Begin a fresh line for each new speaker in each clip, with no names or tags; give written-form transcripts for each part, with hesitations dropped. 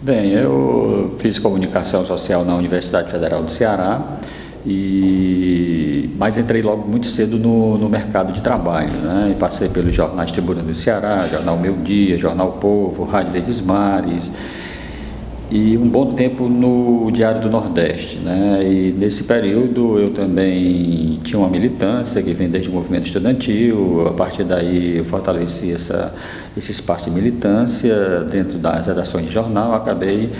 Bem, eu fiz comunicação social na Universidade Federal do Ceará, mas entrei logo muito cedo no mercado de trabalho, né? E passei pelos jornais Tribuna do Ceará, Jornal Meu Dia, Jornal Povo, Rádio Verdes Mares e um bom tempo no Diário do Nordeste, né? E nesse período eu também tinha uma militância que vem desde o movimento estudantil. A partir daí eu fortaleci esse espaço de militância dentro das redações de jornal. Acabei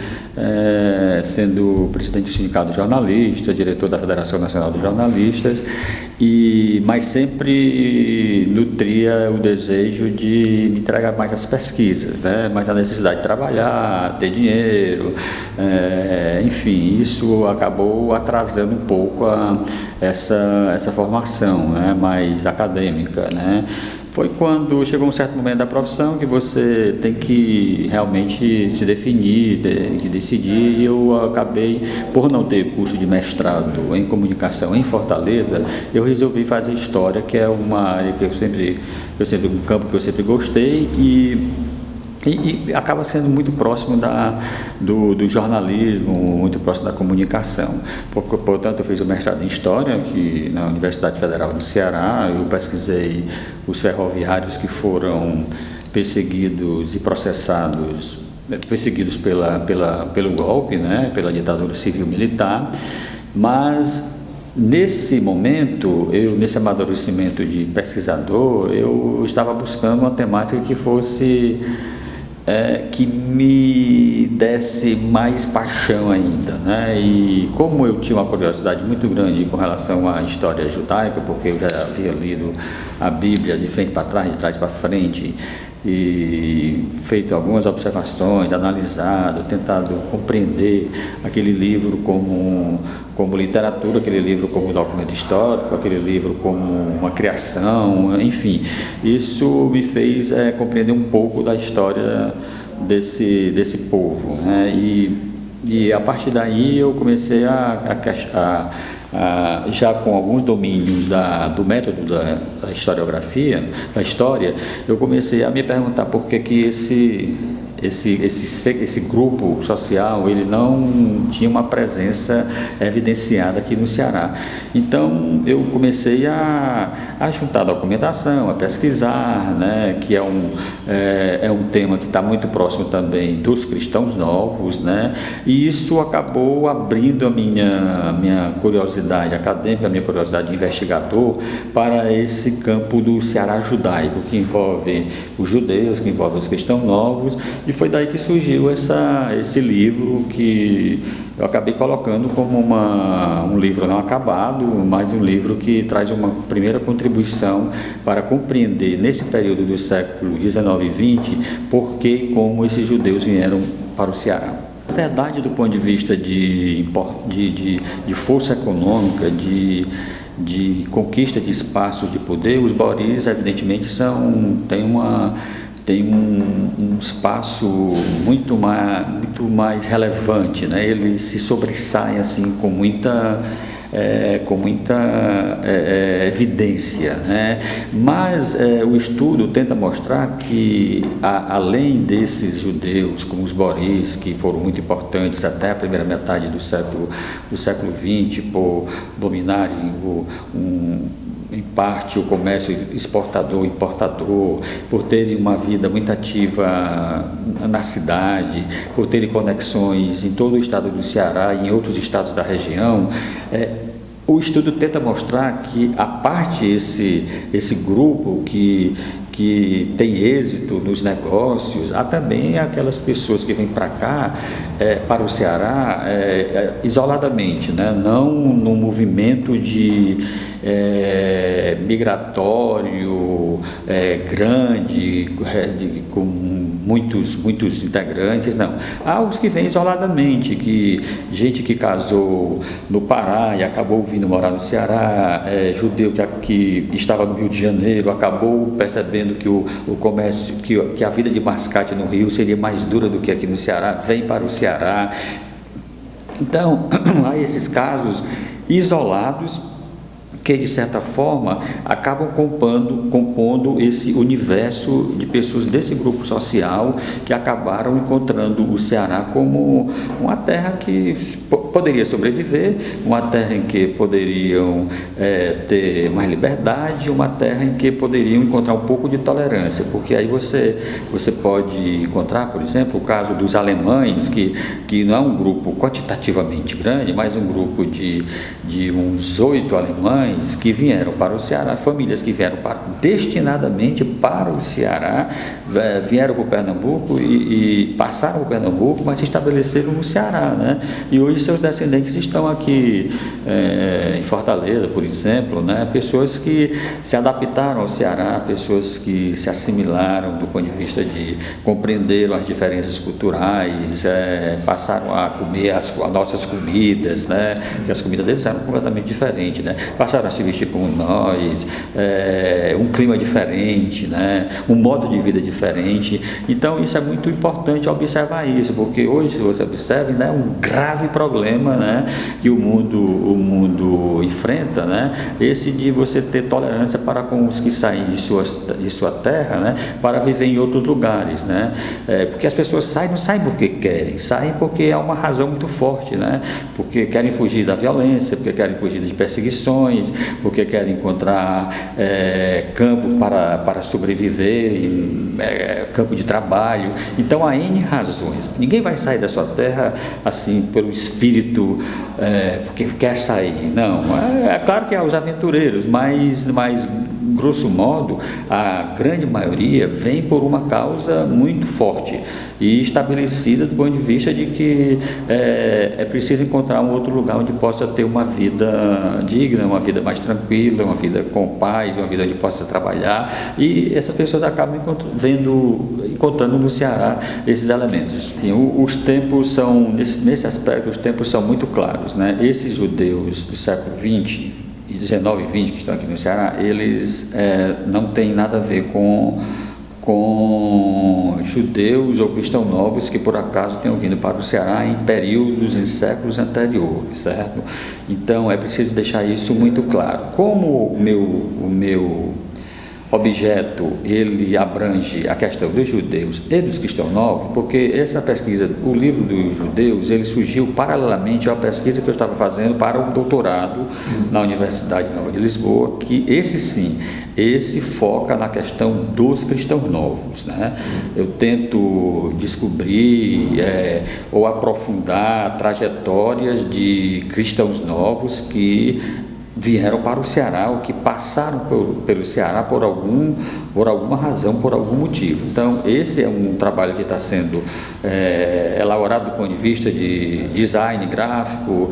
sendo presidente do Sindicato de Jornalistas, diretor da Federação Nacional de Jornalistas, mas sempre nutria o desejo de me entregar mais às pesquisas, né? Mais a necessidade de trabalhar, ter dinheiro, enfim, isso acabou atrasando um pouco essa formação, né? Mais acadêmica, né? Foi quando chegou um certo momento da profissão que você tem que realmente se definir, tem que decidir, e eu acabei, por não ter curso de mestrado em comunicação em Fortaleza, eu resolvi fazer história, que é uma área que um campo que eu sempre gostei, e acaba sendo muito próximo do jornalismo, muito próximo da comunicação. Portanto, eu fiz o mestrado em História aqui na Universidade Federal do Ceará. Eu pesquisei os ferroviários que foram perseguidos e processados, pelo golpe, né, pela ditadura civil-militar, mas nesse momento, nesse amadurecimento de pesquisador, eu estava buscando uma temática que fosse que me desse mais paixão ainda, né? E como eu tinha uma curiosidade muito grande com relação à história judaica, porque eu já havia lido a Bíblia de frente para trás, de trás para frente, e feito algumas observações, analisado, tentado compreender aquele livro como literatura, aquele livro como documento histórico, aquele livro como uma criação, enfim, isso me fez compreender um pouco da história desse povo, né? E a partir daí eu comecei já com alguns domínios do método da historiografia, da história, eu comecei a me perguntar por que esse grupo social ele não tinha uma presença evidenciada aqui no Ceará. Então eu comecei a juntar documentação, a pesquisar, né, que é um tema que está muito próximo também dos cristãos novos, né, e isso acabou abrindo a minha curiosidade acadêmica, a minha curiosidade de investigador para esse campo do Ceará judaico, que envolve os judeus, que envolve os cristãos novos. E foi daí que surgiu esse livro, que eu acabei colocando como um livro não acabado, mas um livro que traz uma primeira contribuição para compreender, nesse período do século XIX e XX, por que e como esses judeus vieram para o Ceará. Na verdade, do ponto de vista de força econômica, de conquista de espaços de poder, os Boris, evidentemente, tem um espaço muito mais relevante, né? Ele se sobressai assim com muita evidência, né? Mas o estudo tenta mostrar que além desses judeus, como os Boris, que foram muito importantes até a primeira metade do século XX, por dominarem em parte o comércio exportador-importador, por terem uma vida muito ativa na cidade, por terem conexões em todo o estado do Ceará e em outros estados da região, o estudo tenta mostrar que, a parte esse grupo que tem êxito nos negócios, há também aquelas pessoas que vêm para cá, para o Ceará, isoladamente, né? Não num movimento migratório grande, com muitos integrantes, não. Há os que vêm isoladamente, gente que casou no Pará e acabou vindo morar no Ceará, judeu que estava no Rio de Janeiro, acabou percebendo que o comércio, que a vida de mascate no Rio seria mais dura do que aqui no Ceará, vem para o Ceará. Então, há esses casos isolados que de certa forma acabam compondo esse universo de pessoas desse grupo social que acabaram encontrando o Ceará como uma terra que poderia sobreviver, uma terra em que poderiam ter mais liberdade, uma terra em que poderiam encontrar um pouco de tolerância, porque aí você pode encontrar, por exemplo, o caso dos alemães, que não é um grupo quantitativamente grande, mas um grupo de uns 8 alemães que vieram para o Ceará, famílias que vieram destinadamente para o Ceará, vieram para o Pernambuco e passaram por Pernambuco, mas se estabeleceram no Ceará, né? E hoje seus descendentes estão aqui em Fortaleza, por exemplo, né? Pessoas que se adaptaram ao Ceará, pessoas que se assimilaram do ponto de vista de compreenderam as diferenças culturais, passaram a comer as nossas comidas, né? Que as comidas deles eram completamente diferentes, né? Passaram a se vestir como nós, um clima diferente, né? Um modo de vida diferente. Então isso é muito importante observar isso, porque hoje, se você observa, né, é um grave problema, né, que o mundo enfrenta, né? Esse de você ter tolerância para com os que saem de sua terra, né, para viver em outros lugares, né? Porque as pessoas não saem porque querem, saem porque há uma razão muito forte, né? Porque querem fugir da violência, porque querem fugir de perseguições, porque querem encontrar campo para sobreviver, campo de trabalho. Então há N razões. Ninguém vai sair da sua terra assim pelo espírito porque quer sair. Não, é claro que há os aventureiros, mas grosso modo a grande maioria vem por uma causa muito forte e estabelecida do ponto de vista de que é preciso encontrar um outro lugar onde possa ter uma vida digna, uma vida mais tranquila, uma vida com paz, uma vida onde possa trabalhar, e essas pessoas acabam encontrando no Ceará esses elementos. Sim, os tempos são, nesse aspecto, os tempos são muito claros, né? Esses judeus do século XX, 19 e 20 que estão aqui no Ceará, eles não têm nada a ver com judeus ou cristãos novos que por acaso tenham vindo para o Ceará em períodos, em séculos anteriores, certo? Então é preciso deixar isso muito claro. Como o meu objeto, ele abrange a questão dos judeus e dos cristãos novos, porque essa pesquisa, o livro dos judeus, ele surgiu paralelamente à pesquisa que eu estava fazendo para um doutorado na Universidade Nova de Lisboa, que esse foca na questão dos cristãos novos, né? Eu tento descobrir ou aprofundar trajetórias de cristãos novos que vieram para o Ceará, ou que passaram pelo Ceará por alguma razão, por algum motivo. Então, esse é um trabalho que está sendo elaborado do ponto de vista de design gráfico,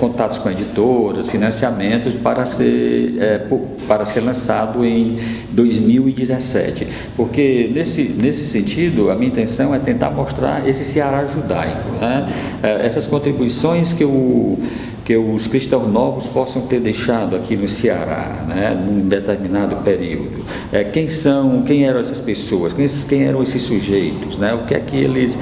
contatos com editoras, financiamentos, para ser lançado em 2017. Porque, nesse sentido, a minha intenção é tentar mostrar esse Ceará judaico, né? Essas contribuições que os cristãos novos possam ter deixado aqui no Ceará, né, num determinado período. Quem eram essas pessoas? Quem eram esses sujeitos? Né? O que é que eles,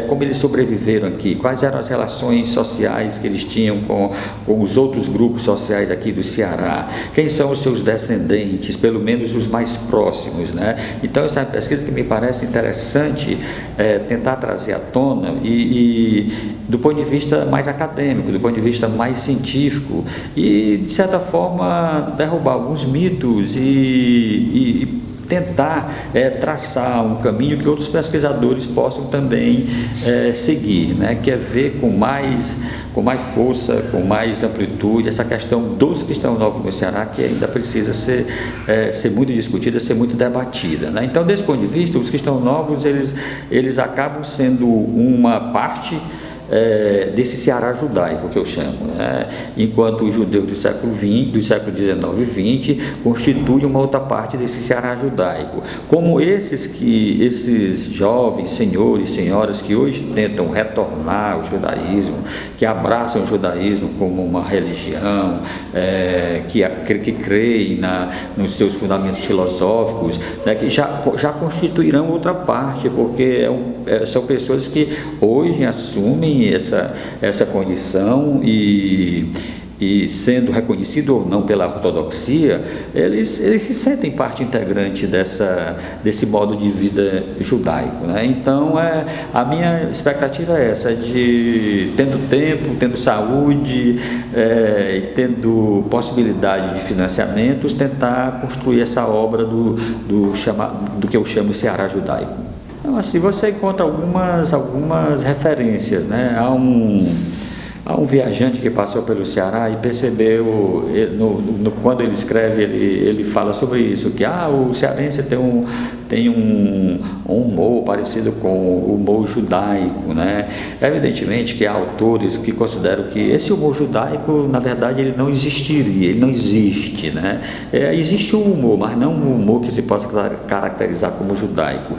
como eles sobreviveram aqui? Quais eram as relações sociais que eles tinham com os outros grupos sociais aqui do Ceará? Quem são os seus descendentes, pelo menos os mais próximos, né? Então, essa é uma pesquisa que me parece interessante tentar trazer à tona e do ponto de vista mais acadêmico, do ponto de vista mais científico e, de certa forma, derrubar alguns mitos e tentar traçar um caminho que outros pesquisadores possam também seguir, né? Que é ver com mais força, com mais amplitude essa questão dos cristãos novos no Ceará, que ainda precisa ser muito discutida, ser muito debatida, né? Então, desse ponto de vista, os cristãos novos eles acabam sendo uma parte desse Ceará judaico que eu chamo, né? Enquanto os judeus do século XIX e XX constituem uma outra parte desse Ceará judaico, como esses jovens senhores e senhoras que hoje tentam retornar ao judaísmo, que abraçam o judaísmo como uma religião, que creem nos seus fundamentos filosóficos, né? Que já constituirão outra parte, porque são pessoas que hoje assumem essa condição e e sendo reconhecido ou não pela ortodoxia, eles se sentem parte integrante desse modo de vida judaico, né? Então, a minha expectativa é essa, de tendo tempo, tendo saúde, e tendo possibilidade de financiamentos, tentar construir essa obra do que eu chamo de Ceará judaico. Então, assim, você encontra algumas referências, né? Há um viajante que passou pelo Ceará e percebeu, quando ele escreve, ele fala sobre isso, que o cearense tem um humor parecido com o humor judaico, né? Evidentemente que há autores que consideram que esse humor judaico, na verdade, ele não existiria, ele não existe, né? Existe um humor, mas não um humor que se possa caracterizar como judaico.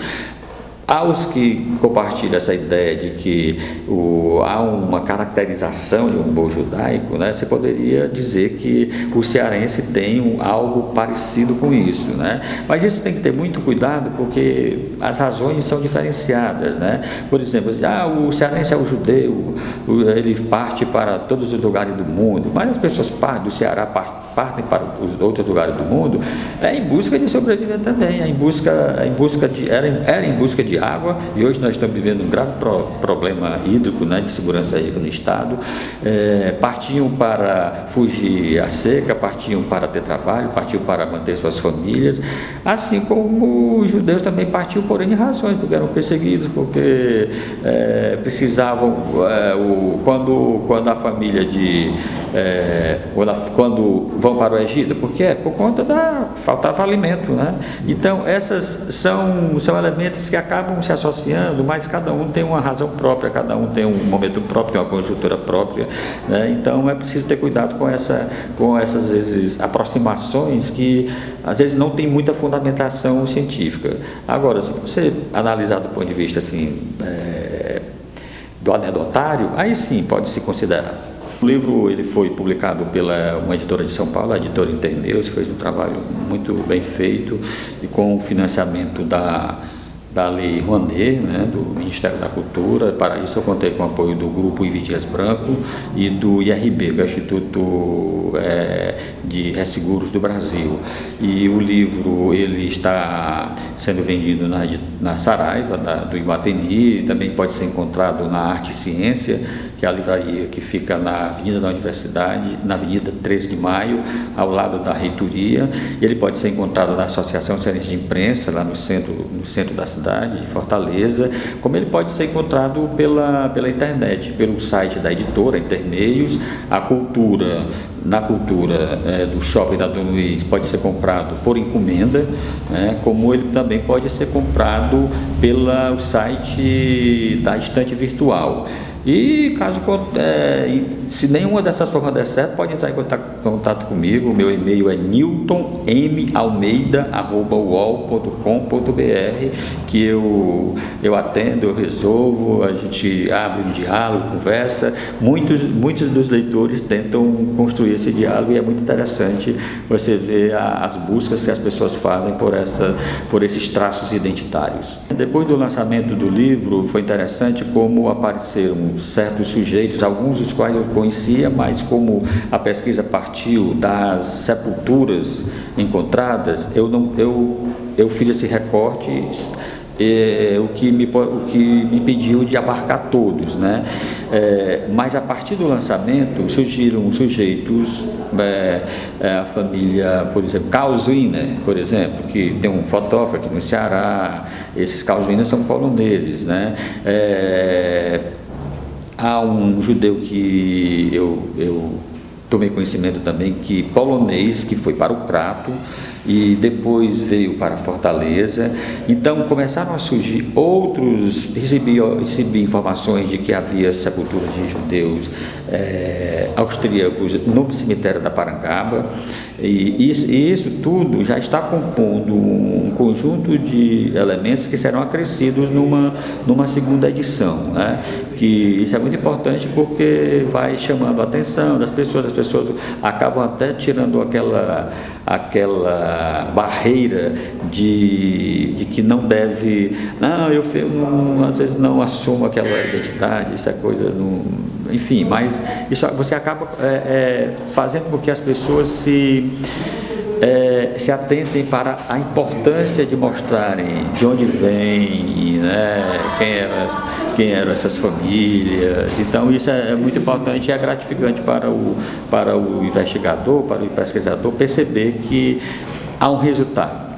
Há os que compartilham essa ideia de que há uma caracterização de um humor judaico, né? Você poderia dizer que o cearense tem algo parecido com isso, né? Mas isso tem que ter muito cuidado, porque as razões são diferenciadas, né? Por exemplo, o cearense é o judeu, ele parte para todos os lugares do mundo, mas as pessoas do Ceará partem para os outros lugares do mundo em busca de sobreviver também, era em busca de água, e hoje nós estamos vivendo um grave problema hídrico, né, de segurança hídrica no estado. Partiam para fugir à seca, partiam para ter trabalho, partiam para manter suas famílias, assim como os judeus também partiam por N razões, porque eram perseguidos, porque precisavam, quando a família quando vão para o Egito, porque por conta faltava alimento, né? Então, essas são elementos que acabam se associando, mas cada um tem uma razão própria, cada um tem um momento próprio, tem uma conjuntura própria, né? Então, é preciso ter cuidado com essas vezes, aproximações que às vezes não tem muita fundamentação científica. Agora, se você analisar do ponto de vista assim, do anedotário, aí sim pode se considerar. O livro ele foi publicado pela uma editora de São Paulo, a editora Interneus, que fez um trabalho muito bem feito e com o financiamento da Lei Rouanet, né, do Ministério da Cultura. Para isso eu contei com o apoio do Grupo Ives Dias Branco e do IRB, que é o Instituto de Resseguros do Brasil. E o livro ele está sendo vendido na Saraiva do Iguatemi, também pode ser encontrado na Arte e Ciência, que é a livraria que fica na Avenida da Universidade, na Avenida 13 de Maio, ao lado da reitoria. Ele pode ser encontrado na Associação Cearense de Imprensa, lá no centro da cidade, de Fortaleza, como ele pode ser encontrado pela internet, pelo site da editora Intermeios. Na cultura do Shopping da Dom Luiz pode ser comprado por encomenda, né, como ele também pode ser comprado pelo site da estante virtual. E caso se nenhuma dessas formas der certo, pode entrar em contato comigo. Meu e-mail é newtonmalmeida@uol.com.br, que eu atendo, eu resolvo, a gente abre um diálogo, conversa. Muitos dos leitores tentam construir esse diálogo, e é muito interessante você ver as buscas que as pessoas fazem por esses traços identitários. Depois do lançamento do livro, foi interessante como apareceram certos sujeitos, alguns dos quais eu conhecia, mas como a pesquisa partiu das sepulturas encontradas, eu fiz esse recorte, o que me impediu de abarcar todos, né? Mas a partir do lançamento surgiram sujeitos, a família, por exemplo, Carlos Wiener, por exemplo, que tem um fotógrafo aqui no Ceará. Esses Carlos Wiener são poloneses, né? Há um judeu que eu tomei conhecimento também, que polonês, que foi para o Crato e depois veio para Fortaleza. Então começaram a surgir outros, recebi informações de que havia sepulturas de judeus austríacos no cemitério da Parangaba. E isso tudo já está compondo um conjunto de elementos que serão acrescidos numa segunda edição, né? Que isso é muito importante porque vai chamando a atenção das pessoas, as pessoas acabam até tirando aquela barreira de que não deve, às vezes não assumo aquela identidade, isso é coisa, enfim, mas isso você acaba fazendo com que as pessoas se atentem para a importância de mostrarem de onde vêm, né, quem eram essas famílias. Então isso é muito importante e é gratificante para o investigador, para o pesquisador perceber que há um resultado.